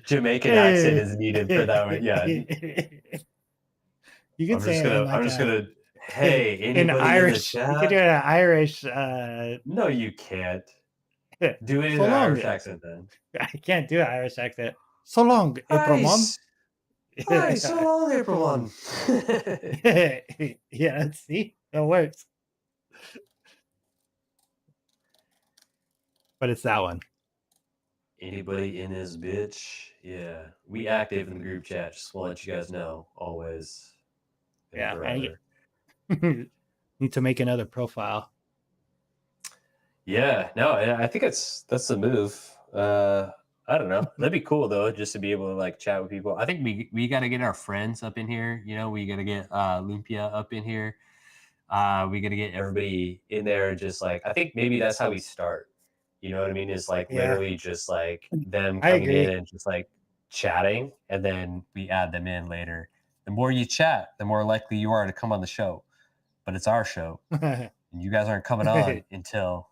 Speaker 2: Jamaican accent
Speaker 1: Hey.
Speaker 2: is needed for that one. Yeah.
Speaker 1: You can say it in
Speaker 2: I'm
Speaker 1: like
Speaker 2: just
Speaker 1: a
Speaker 2: gonna Hey,
Speaker 1: In
Speaker 2: anybody in the
Speaker 1: Irish. You could do
Speaker 2: chat?
Speaker 1: an Irish.
Speaker 2: No, you can't. Do it in
Speaker 1: So
Speaker 2: an
Speaker 1: long.
Speaker 2: Irish accent then.
Speaker 1: I can't do an Irish accent. So long, April
Speaker 2: Hi,
Speaker 1: Mom.
Speaker 2: hi, so long, April one.
Speaker 1: Yeah, see, it works. But it's that one.
Speaker 2: Anybody in this bitch? Yeah, we active in the group chat. Just want to let you guys know, always and
Speaker 1: Yeah, I
Speaker 2: forever.
Speaker 1: need to make another profile.
Speaker 2: Yeah, no, I think that's the move. I don't know. That'd be cool though, just to be able to like chat with people. I think we got to get our friends up in here. You know, we got to get Lumpia up in here. We got to get everybody in there. Just like I think maybe that's how we start. You know what I mean? Is like
Speaker 1: Yeah,
Speaker 2: literally just like them
Speaker 1: I
Speaker 2: coming in
Speaker 1: agree.
Speaker 2: and just like chatting, and then we add them in later. The more you chat, the more likely you are to come on the show. But it's our show, and you guys aren't coming on until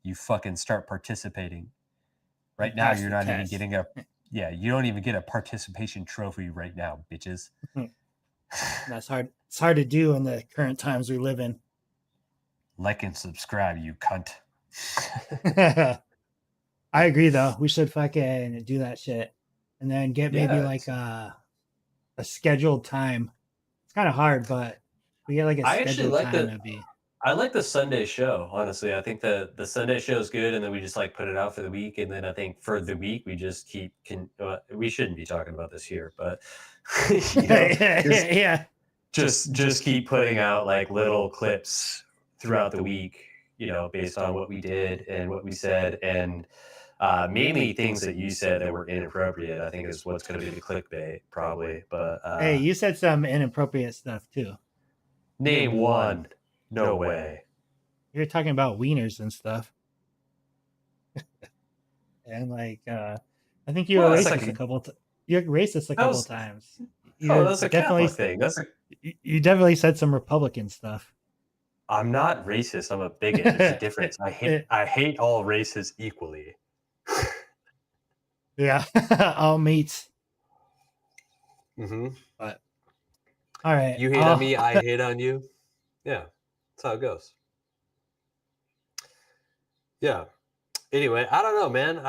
Speaker 2: you fucking start participating.
Speaker 1: You
Speaker 2: Right now,
Speaker 1: passed
Speaker 2: you're
Speaker 1: the
Speaker 2: not even
Speaker 1: test.
Speaker 2: getting a, yeah, you don't even get a participation trophy right now, bitches.
Speaker 1: That's hard. It's hard to do in the current times we live in.
Speaker 2: Like and subscribe, you cunt.
Speaker 1: I agree though. We should fucking do that shit. And then get maybe
Speaker 2: Yeah,
Speaker 1: like a scheduled time. It's kind of hard, but we get like a
Speaker 2: I actually
Speaker 1: scheduled
Speaker 2: like
Speaker 1: time
Speaker 2: the
Speaker 1: to be.
Speaker 2: I like the Sunday show, honestly. I think the Sunday show is good, and then we just like put it out for the week, and then I think for the week we just keep we shouldn't be talking about this here, but you know, just
Speaker 1: Yeah.
Speaker 2: just keep putting out like little clips throughout the week, you know, based on what we did and what we said, and mainly things that you said that were inappropriate. I think is what's going to be the clickbait, probably. But
Speaker 1: Hey, you said some inappropriate stuff too.
Speaker 2: name one. No way.
Speaker 1: You're talking about wieners and stuff. And like I think you were
Speaker 2: Well, that's
Speaker 1: racist a
Speaker 2: like
Speaker 1: couple you're racist a
Speaker 2: that
Speaker 1: couple
Speaker 2: was
Speaker 1: times.
Speaker 2: oh,
Speaker 1: You
Speaker 2: that's a
Speaker 1: definitely
Speaker 2: Catholic thing. That's a
Speaker 1: you definitely said some Republican stuff.
Speaker 2: I'm not racist. I'm a bigot. There's a difference. I hate all races equally.
Speaker 1: Yeah, all meats.
Speaker 2: Mm-hmm.
Speaker 1: But all right,
Speaker 2: You hate on me, I hate on you. Yeah, that's how it goes. Yeah. Anyway, I don't know, man.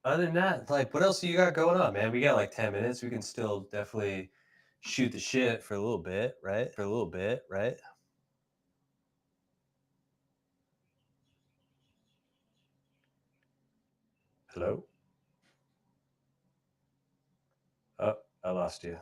Speaker 2: Other than that, like, what else you got going on, man? We got like 10 minutes. We can still definitely shoot the shit for a little bit, right? For a little bit, right? Hello. Oh, I lost you.